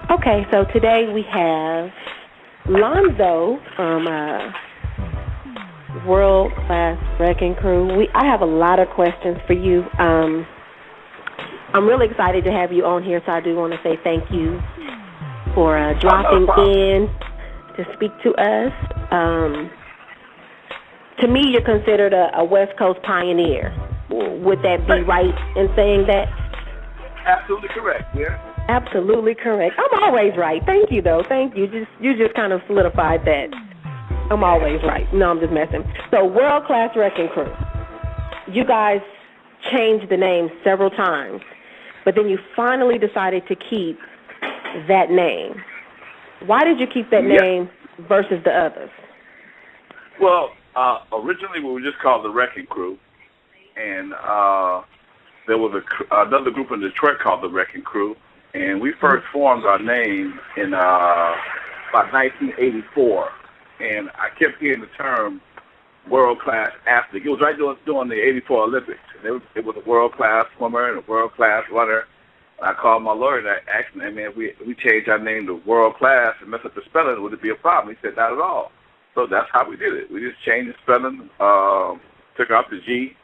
Okay, so today we have Lonzo from World Class Wrecking Crew. I have a lot of questions for you. I'm really excited to have you on here, so I do want to say thank you for Not a dropping problem. in to speak to us. To me, you're considered a West Coast pioneer. Would that be Hey, right in saying that? absolutely correct. Yeah. Absolutely correct. I'm always right. Thank you, though. Thank you. You just kind of solidified that. I'm always right. No, I'm just messing. So, World Class Wrecking Crew. You guys changed the name several times, but then you finally decided to keep that name. Why did you keep that Yeah. name versus the others? Well, originally we were just called the Wrecking Crew, and there was another group in Detroit called the Wrecking Crew, and we Mhm. first formed our name in about 1984, and I kept hearing the term world-class athlete. It was right during the '84 Olympics. And it was a world-class swimmer and a world-class runner. I called my lawyer and I asked him, "Hey, man, if we changed our name to World Class and mess up the spelling, would it be a problem?" He said, "Not at all." So that's how we did it. We just changed the spelling, took out the G,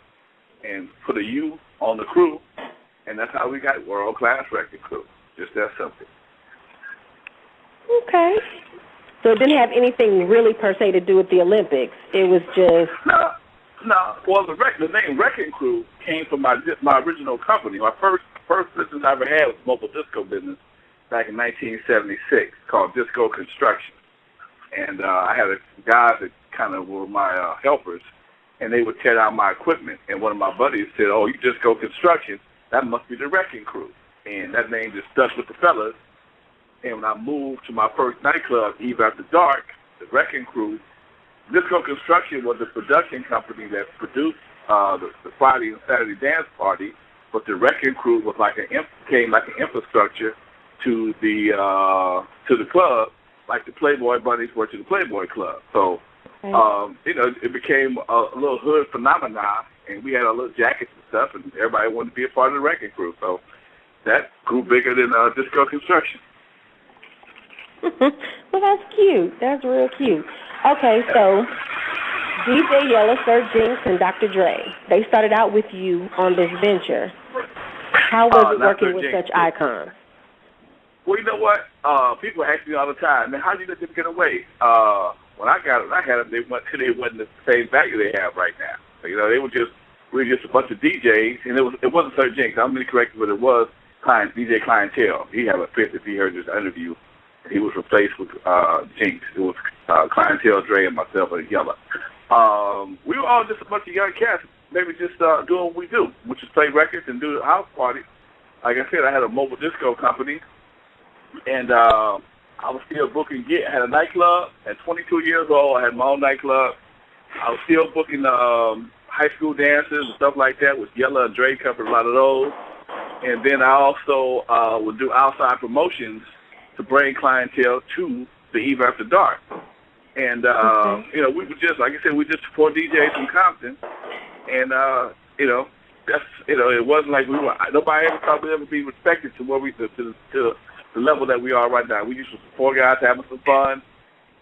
and put a U on the crew, and that's how we got World Class Wrecking Crew. Just that simple. Okay. So it didn't have anything really per se to do with the Olympics. It was just No, no. Well, the name Wrecking Crew came from my original company. My first business I ever had was a mobile disco business back in 1976 called Disco Construction. And I had a guys that kind of were my helpers, and they would tear down my equipment. And one of my buddies said, "Oh, you just go construction? That must be the Wrecking Crew." And that name just stuck with the fellas. And when I moved to my first nightclub, Eve After Dark, the Wrecking Crew, Disco Construction was a production company that produced the Friday and Saturday dance party, but the Wrecking Crew was became like an infrastructure to the club, like the Playboy Bunnies were to the Playboy Club. So, okay. it became a little hood phenomenon, and we had our little jackets and stuff, and everybody wanted to be a part of the Wrecking Crew. So that grew bigger than Disco Construction. Well, that's cute. That's real cute. Okay, so DJ Yella, Sir Jinx, and Dr. Dre, they started out with you on this venture. How was it Not working Sir with Jinx. such icons? Well, you know what? People ask me all the time, man, how did you let them get away? When I had them, they wasn't the same value they have right now. So, we were just a bunch of DJs, and it wasn't Sir Jinx. I'm going to correct you, but it was DJ Clientele. He had a fit if he heard this interview. He was replaced with Jinx. It was Clientele, Dre, and myself and Yella. We were all just a bunch of young cats, maybe just doing what we do, which is play records and do the house party. Like I said, I had a mobile disco company, and I was still booking. I had a nightclub. At 22 years old, I had my own nightclub. I was still booking high school dances and stuff like that with Yella and Dre covered a lot of those. And then I also would do outside promotions to bring clientele to the Eve After Dark. And, Okay. we were just, like I said, we just support DJs from Compton. And, it wasn't like nobody ever thought we'd ever be respected to to the level that we are right now. We used to support guys having some fun.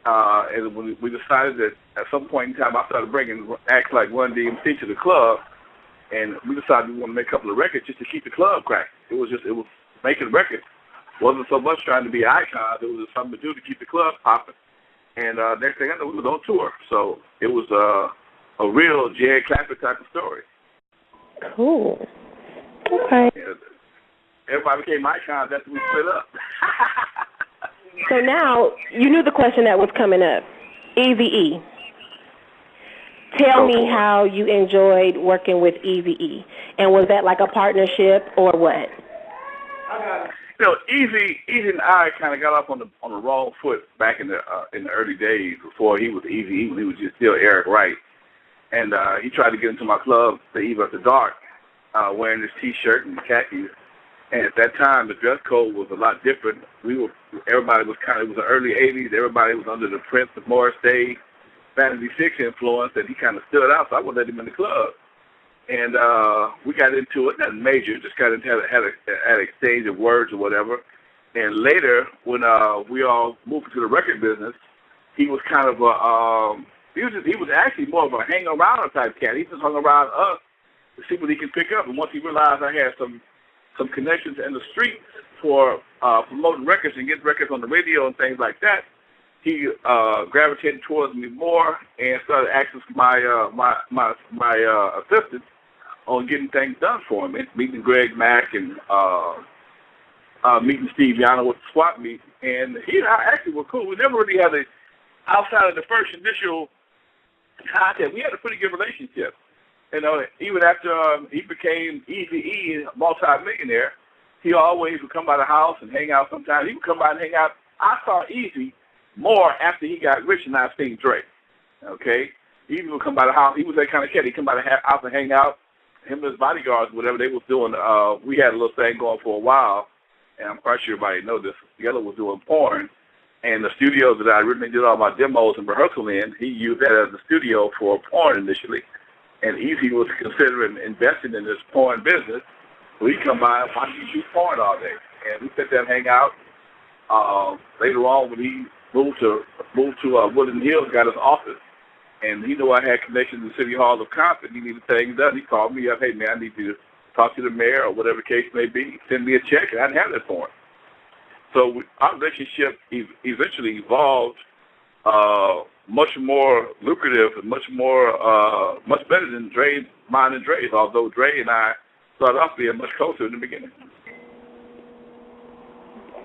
And when we decided that at some point in time, I started bringing acts like Run DMC to the club. And we decided we want to make a couple of records just to keep the club cracking. It was making records. Wasn't so much trying to be icons. It was just something to do to keep the club popping. And next thing I know, we was on tour. So it was a real Jerry Clapper type of story. Cool. Okay. And everybody became icons after we split up. So now you knew the question that was coming up. Eazy-E. Tell Go me for it. how you enjoyed working with Eazy-E. And was that like a partnership or what? Easy and I kind of got off on the wrong foot back in the early days before he was Easy. He was just still Eric Wright, and he tried to get into my club, the Eve After Dark, wearing his T-shirt and khakis. And at that time, the dress code was a lot different. Everybody was it was the early '80s. Everybody was under the Prince of Morris Day, Vanity Six influence, and he kind of stood out. So I wouldn't let him in the club. And we got into it, nothing major, just got into had an exchange of words or whatever. And later, when we all moved into the record business, he was kind of he was actually more of a hang around type cat. He just hung around us to see what he could pick up. And once he realized I had some connections in the streets for promoting records and getting records on the radio and things like that, he gravitated towards me more and started asking my assistants on getting things done for him. And meeting Greg Mack and meeting Steve Yano with the swap meet. And he and I actually were cool. We never really had outside of the first initial contact, we had a pretty good relationship. You know, even after he became Eazy-E, a multi-millionaire, he always would come by the house and hang out sometimes. He would come by and hang out. I saw Eazy more after he got rich than I seen Drake. Okay? Eazy would come by the house. He was that kind of kid. He'd come by the house and hang out. Him and his bodyguards, whatever they was doing, we had a little thing going for a while, and I'm quite sure everybody knows this. Yellow was doing porn. And the studio that I originally did all my demos and rehearsal in, he used that as a studio for porn initially. And Eazy was considering investing in this porn business. So he'd come by and watch me shoot porn all day. And we sit there and hang out. Later on, when he moved to Woodland Hills, got his office, and he knew I had connections in the City Hall of Compton. He needed things done. He called me up, hey, man, I need you to talk to the mayor or whatever the case may be. Send me a check, and I'd have that for him. So our relationship eventually evolved much more lucrative and much better than mine and Dre's, although Dre and I started off being much closer in the beginning.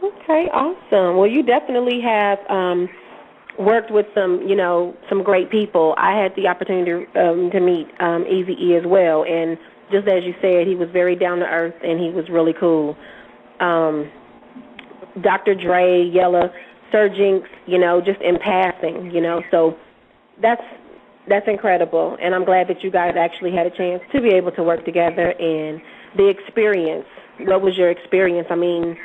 Okay, awesome. Well, you definitely have worked with some great people. I had the opportunity to meet Eazy-E as well, and just as you said, he was very down to earth and he was really cool. Dr. Dre, Yella, Sir Jinx, just in passing, so that's incredible, and I'm glad that you guys actually had a chance to be able to work together. And the experience, what was your experience? I mean,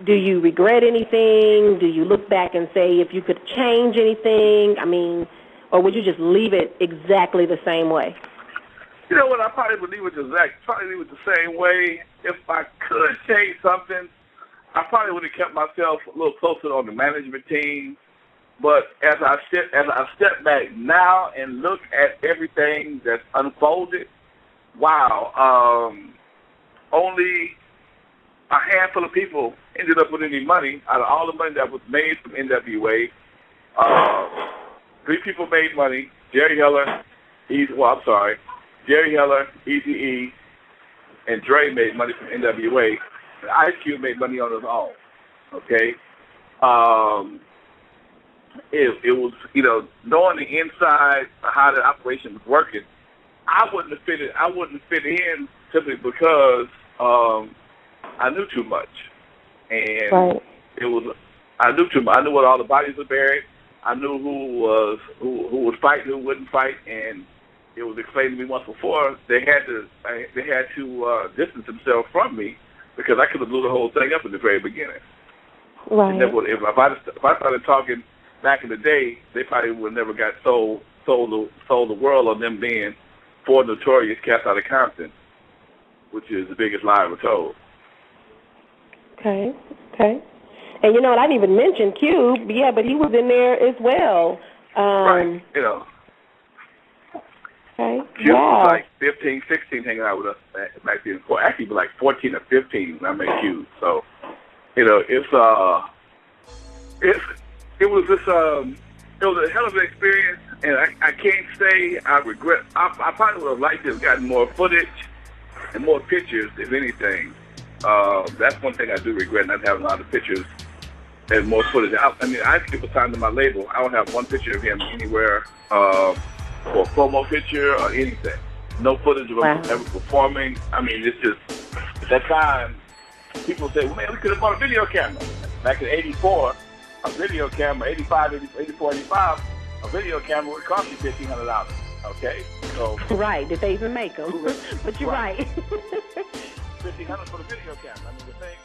do you regret anything? Do you look back and say if you could change anything? I mean, or would you just leave it exactly the same way? You know what, I probably would leave it the same way. If I could change something, I probably would have kept myself a little closer on the management team. But as I step back now and look at everything that's unfolded, wow, only a handful of people ended up with any money. Out of all the money that was made from NWA, 3 people made money. Jerry Heller, Eazy-E, and Dre made money from NWA. Ice Cube made money on his own. Okay, it was knowing the inside how the operation was working. I wouldn't have fit in simply because I knew too much, and right. I knew too much. I knew what all the bodies were buried. I knew who was fighting, who wouldn't fight, and it was explained to me once before. They had to distance themselves from me, because I could have blew the whole thing up in the very beginning. Right. If I started talking back in the day, they probably would have never got sold the world on them being 4 notorious cats out of Compton, which is the biggest lie ever told. Okay. And you know what? I didn't even mention Cube. Yeah, but he was in there as well. Right. Okay. Cube wow. was like 15, 16 hanging out with us back then. Well, actually, like 14 or 15 when I met Cube. So, it was a hell of an experience, and I can't say I regret. I probably would have liked to have gotten more footage and more pictures, if anything. That's one thing I do regret, not having a lot of pictures and more footage. I skip a time to my label. I don't have one picture of him anywhere. For a promo picture or anything. No footage of him ever performing. I mean, it's just, at that time, people say, well, man, we could have bought a video camera. Back in 84, a video camera, 84, 85, a video camera would cost you $1,500. Okay? So. Right. Did they even make them? But you're right. $1,500 for the video camera. I mean, the thing,